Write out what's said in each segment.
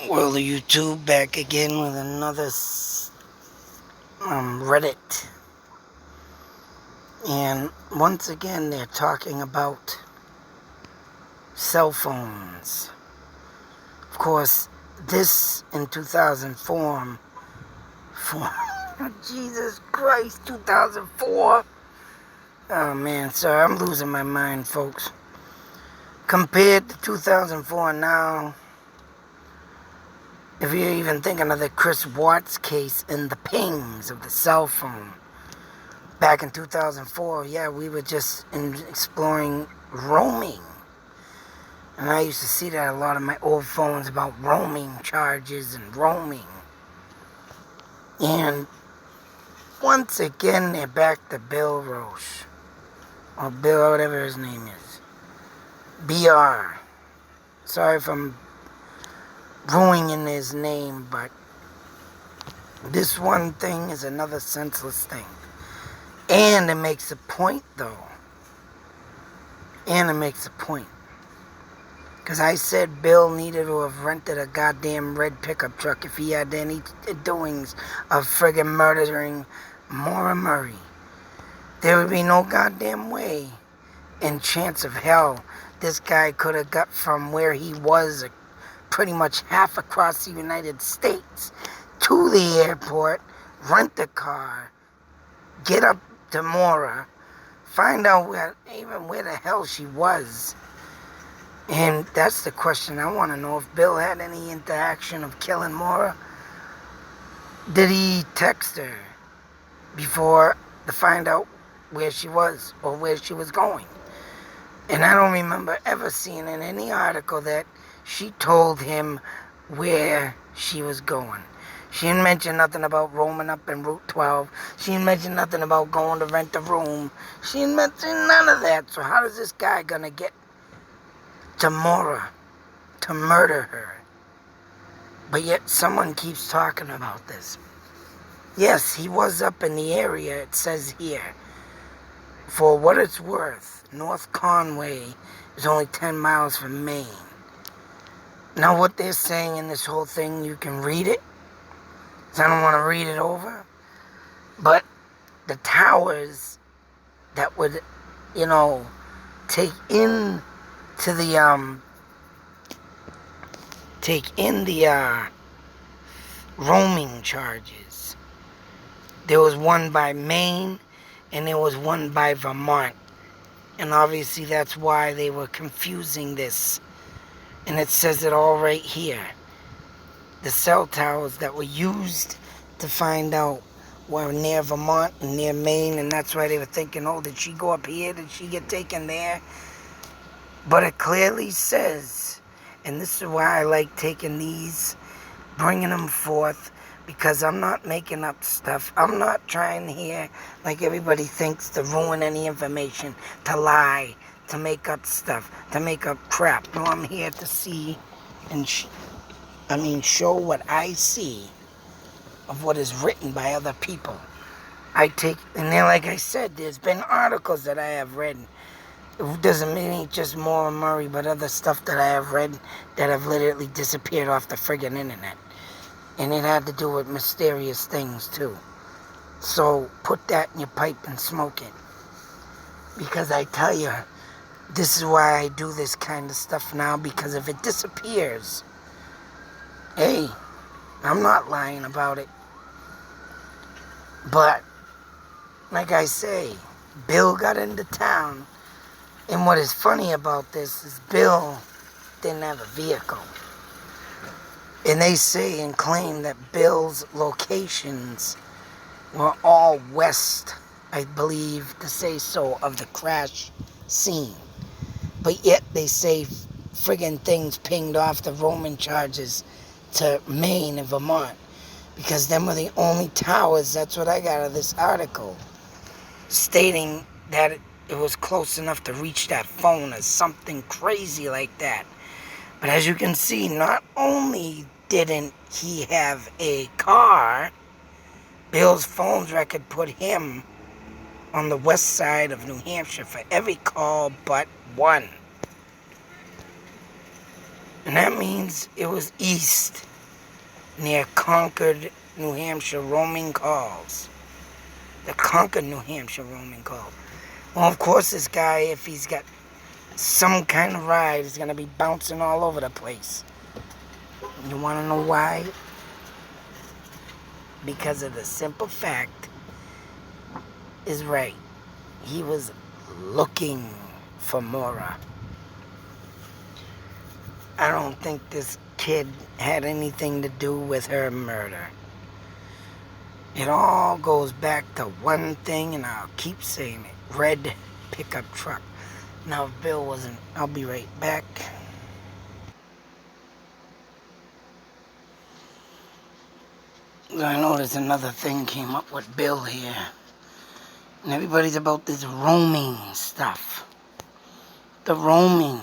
Well, YouTube back again with another Reddit. And once again, they're talking about cell phones. Of course, this in 2004, Jesus Christ, 2004. Oh man, sorry, I'm losing my mind, folks. Compared to 2004 now, if you're even thinking of the Chris Watts case and the pings of the cell phone, back in 2004, yeah, we were just exploring roaming. And I used to see that a lot of my old phones about roaming charges and roaming. And once again, they're back to Bill Roche. Or Bill, whatever his name is. BR. Sorry if I'm ruining his name, but this one thing is another senseless thing. And it makes a point, though. And it makes a point. Because I said Bill needed to have rented a goddamn red pickup truck if he had any doings of friggin' murdering Maura Murray. There would be no goddamn way in chance of hell this guy could have got from where he was pretty much half across the United States to the airport, rent a car, get up to Maura, find out where the hell she was. And that's the question I want to know, if Bill had any interaction of killing Maura. Did he text her before to find out where she was or where she was going? And I don't remember ever seeing in any article that she told him where she was going. She didn't mention nothing about roaming up in Route 12. She didn't mention nothing about going to rent a room. She didn't mention none of that. So how is this guy gonna get to Maura to murder her? But yet someone keeps talking about this. Yes, he was up in the area, it says here. For what it's worth, North Conway is only 10 miles from Maine. Now what they're saying in this whole thing, you can read it. I don't want to read it over. But the towers that would, take in the roaming charges. There was one by Maine and there was one by Vermont. And obviously that's why they were confusing this. And it says it all right here. The cell towers that were used to find out were near Vermont and near Maine, and that's why they were thinking, oh, did she go up here? Did she get taken there? But it clearly says, and this is why I like taking these, bringing them forth, because I'm not making up stuff. I'm not trying here, like everybody thinks, to ruin any information, to lie, to make up stuff, to make up crap. No, I'm here to see and show what I see of what is written by other people. And then, like I said, there's been articles that I have read. It doesn't mean just Maura Murray, but other stuff that I have read that have literally disappeared off the friggin' internet. And it had to do with mysterious things, too. So, put that in your pipe and smoke it. Because I tell you, this is why I do this kind of stuff now, because if it disappears, hey, I'm not lying about it. But, like I say, Bill got into town. And what is funny about this is Bill didn't have a vehicle. And they say and claim that Bill's locations were all west, I believe, to say so, of the crash scene. But yet they say friggin' things pinged off the roaming charges to Maine and Vermont, because them were the only towers. That's what I got out of this article, stating that it was close enough to reach that phone or something crazy like that. But as you can see, not only didn't he have a car, Bill's phone's record put him on the west side of New Hampshire for every call but one. And that means it was east near Concord, New Hampshire, roaming calls. The Concord, New Hampshire roaming calls. Well, of course, this guy, if he's got some kind of ride, is going to be bouncing all over the place. You want to know why? Because of the simple fact is right. He was looking for Maura. I don't think this kid had anything to do with her murder. It all goes back to one thing, and I'll keep saying it. Red pickup truck. Now, if Bill wasn't, I'll be right back. I noticed another thing came up with Bill here. And everybody's about this roaming stuff. The roaming.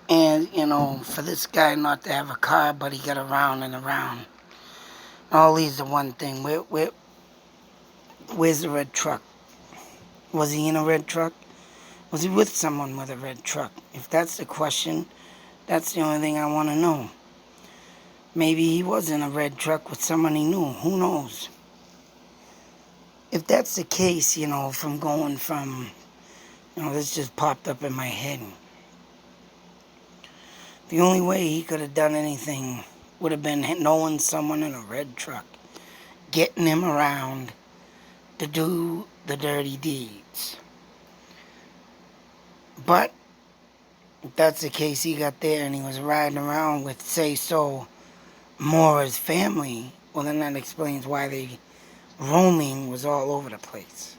And, you know, for this guy not to have a car, but he got around and around. All leads to one thing. Where's the red truck? Was he in a red truck? Was he with someone with a red truck? If that's the question, that's the only thing I want to know. Maybe he was in a red truck with someone he knew. Who knows? If that's the case, you know, this just popped up in my head. The only way he could have done anything would have been knowing someone in a red truck, getting him around to do the dirty deeds. But if that's the case, he got there and he was riding around with, say so, Maura's family. Well, then that explains why the roaming was all over the place.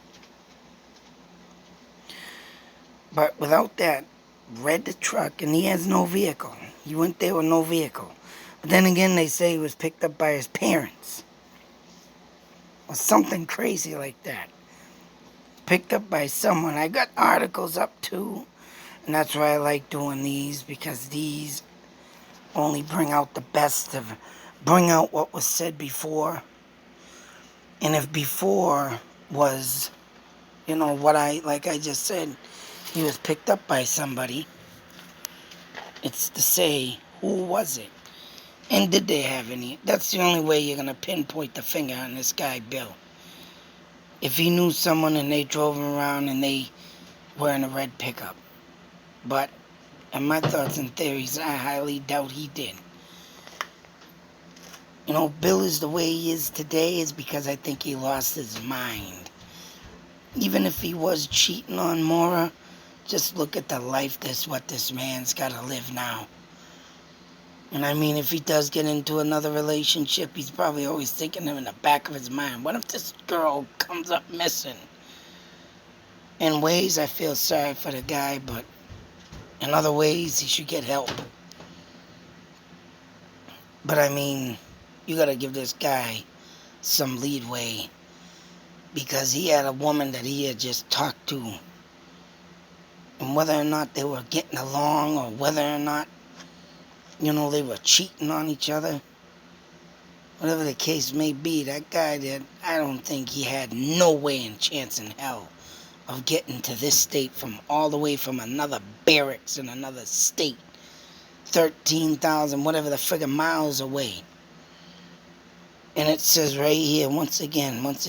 But without that red truck, and he has no vehicle. He went there with no vehicle. But then again, they say he was picked up by his parents. Or something crazy like that. Picked up by someone. I got articles up too. And that's why I like doing these, because these only bring out what was said before. And if before was, like I just said, he was picked up by somebody, it's to say, who was it? And did they have any? That's the only way you're going to pinpoint the finger on this guy, Bill. If he knew someone and they drove him around and they were in a red pickup. But, in my thoughts and theories, I highly doubt he did. You know, Bill is the way he is today is because I think he lost his mind. Even if he was cheating on Maura, just look at the life what this man's got to live now. And I mean, if he does get into another relationship, he's probably always thinking in the back of his mind, what if this girl comes up missing? In ways, I feel sorry for the guy, but in other ways, he should get help. But I mean, you got to give this guy some leadway, because he had a woman that he had just talked to. And whether or not they were getting along, or whether or not, they were cheating on each other, whatever the case may be, that guy I don't think he had no way and chance in hell of getting to this state from all the way from another barracks in another state, 13,000, whatever the friggin' miles away. And it says right here, once again, not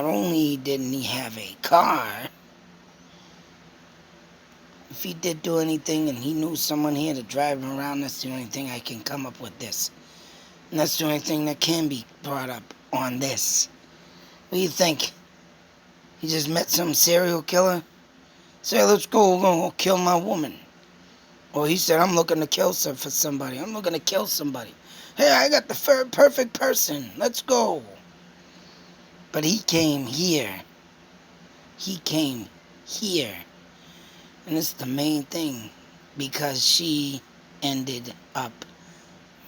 only didn't he have a car, if he did do anything and he knew someone here to drive him around, that's the only thing I can come up with this. And that's the only thing that can be brought up on this. What do you think? He just met some serial killer? Say, let's go, we're going to kill my woman. Or he said, I'm looking to kill somebody. I'm looking to kill somebody. Hey, I got the perfect person. Let's go. But he came here. And it's the main thing, because she ended up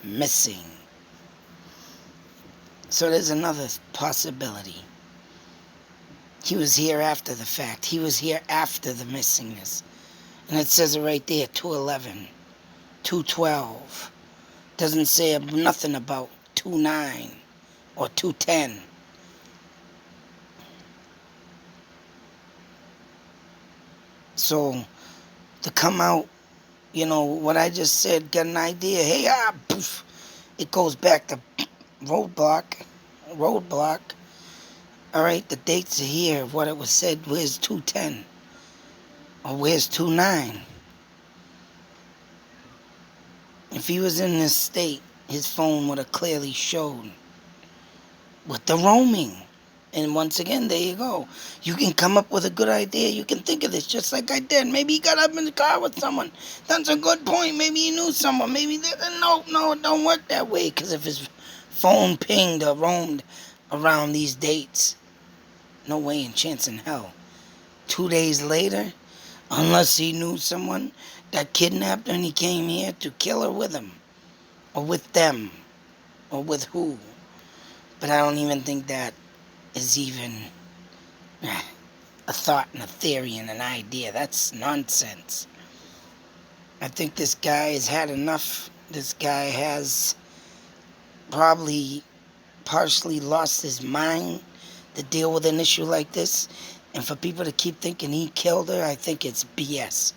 missing. So there's another possibility. He was here after the fact. He was here after the missingness. And it says it right there, 211, 212. Doesn't say nothing about 29 or 210. So to come out, what I just said, got an idea. Hey, poof. It goes back to roadblock. All right, the dates are here. What it was said, where's 210? Or where's 29? If he was in this state, his phone would have clearly showed with the roaming. And once again, there you go. You can come up with a good idea. You can think of this just like I did. Maybe he got up in the car with someone. That's a good point. Maybe he knew someone. Maybe no, it don't work that way. Because if his phone pinged or roamed around these dates, no way in chance in hell. 2 days later, unless he knew someone that kidnapped her and he came here to kill her with him. Or with them. Or with who. But I don't even think that is even a thought and a theory and an idea. That's nonsense. I think this guy has had enough. This guy has probably partially lost his mind to deal with an issue like this. And for people to keep thinking he killed her, I think it's BS.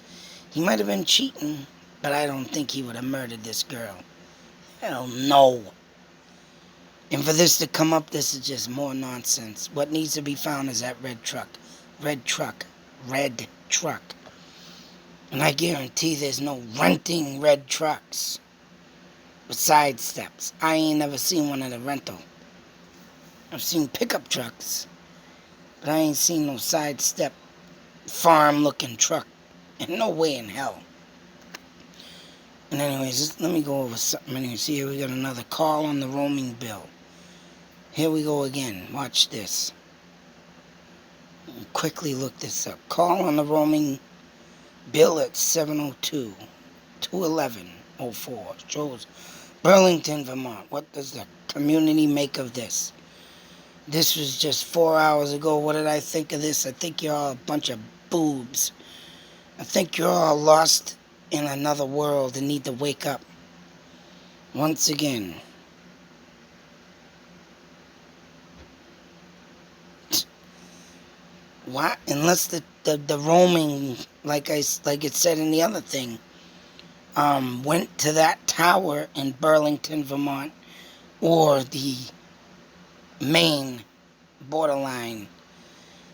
He might have been cheating, but I don't think he would have murdered this girl. Hell no. And for this to come up, this is just more nonsense. What needs to be found is that red truck. Red truck. Red truck. And I guarantee there's no renting red trucks with side steps. I ain't never seen one at a rental. I've seen pickup trucks, but I ain't seen no side step farm-looking truck. And no way in hell. And anyways, let me go over something. Anyways, here we got another call on the roaming bill. Here we go again. Watch this. Quickly look this up. Call on the roaming bill at 702-211-04. Shows Burlington, Vermont. What does the community make of this? This was just 4 hours ago. What did I think of this? I think you're all a bunch of boobs. I think you're all lost in another world and need to wake up. Once again. What? Unless the roaming, like it said in the other thing, went to that tower in Burlington, Vermont, or the Maine borderline.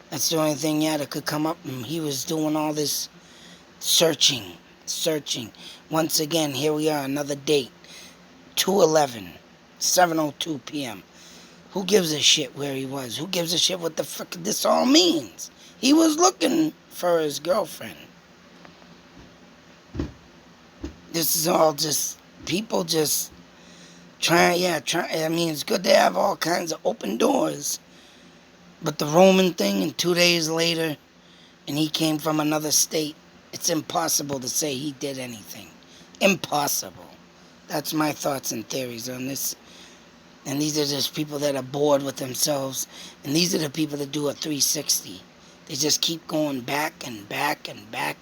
That's the only thing, that could come up. And he was doing all this searching. Once again, here we are, another date. 2/11, 7:02 p.m. Who gives a shit where he was? Who gives a shit what the fuck this all means? He was looking for his girlfriend. This is all just people just trying. I mean, it's good to have all kinds of open doors. But the Roman thing, and 2 days later, and he came from another state, it's impossible to say he did anything. Impossible. That's my thoughts and theories on this. And these are just people that are bored with themselves. And these are the people that do a 360. They just keep going back and back and back.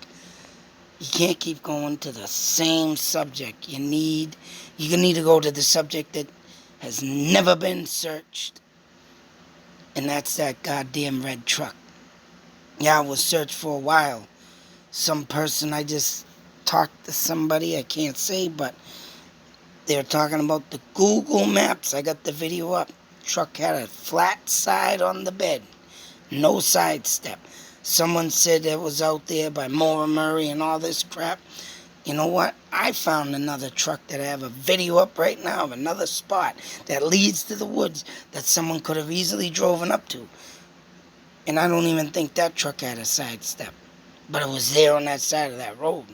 You can't keep going to the same subject. You need to go to the subject that has never been searched. And that's that goddamn red truck. Yeah, I was searched for a while. Some person, I just talked to somebody, I can't say, but they were talking about the Google Maps. I got the video up. Truck had a flat side on the bed. No side step. Someone said it was out there by Maura Murray and all this crap. You know what? I found another truck that I have a video up right now of another spot that leads to the woods that someone could have easily driven up to. And I don't even think that truck had a side step. But it was there on that side of that road.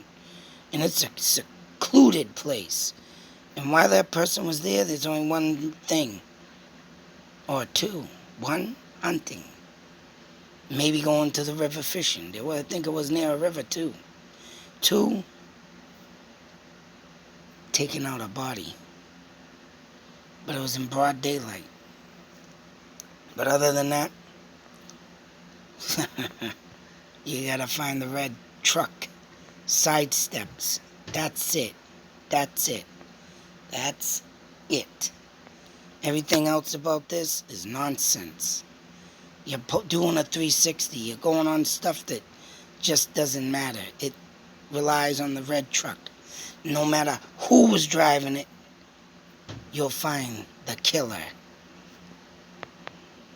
And it's a secluded place. And while that person was there, there's only one thing. Or two. One, hunting. Maybe going to the river fishing. I think it was near a river too. Two, taking out a body. But it was in broad daylight. But other than that, you gotta find the red truck. Side steps. That's it. Everything else about this is nonsense. You're doing a 360. You're going on stuff that just doesn't matter. It relies on the red truck. No matter who was driving it, you'll find the killer.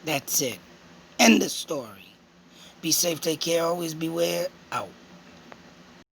That's it. End the story. Be safe, take care, always beware. Out.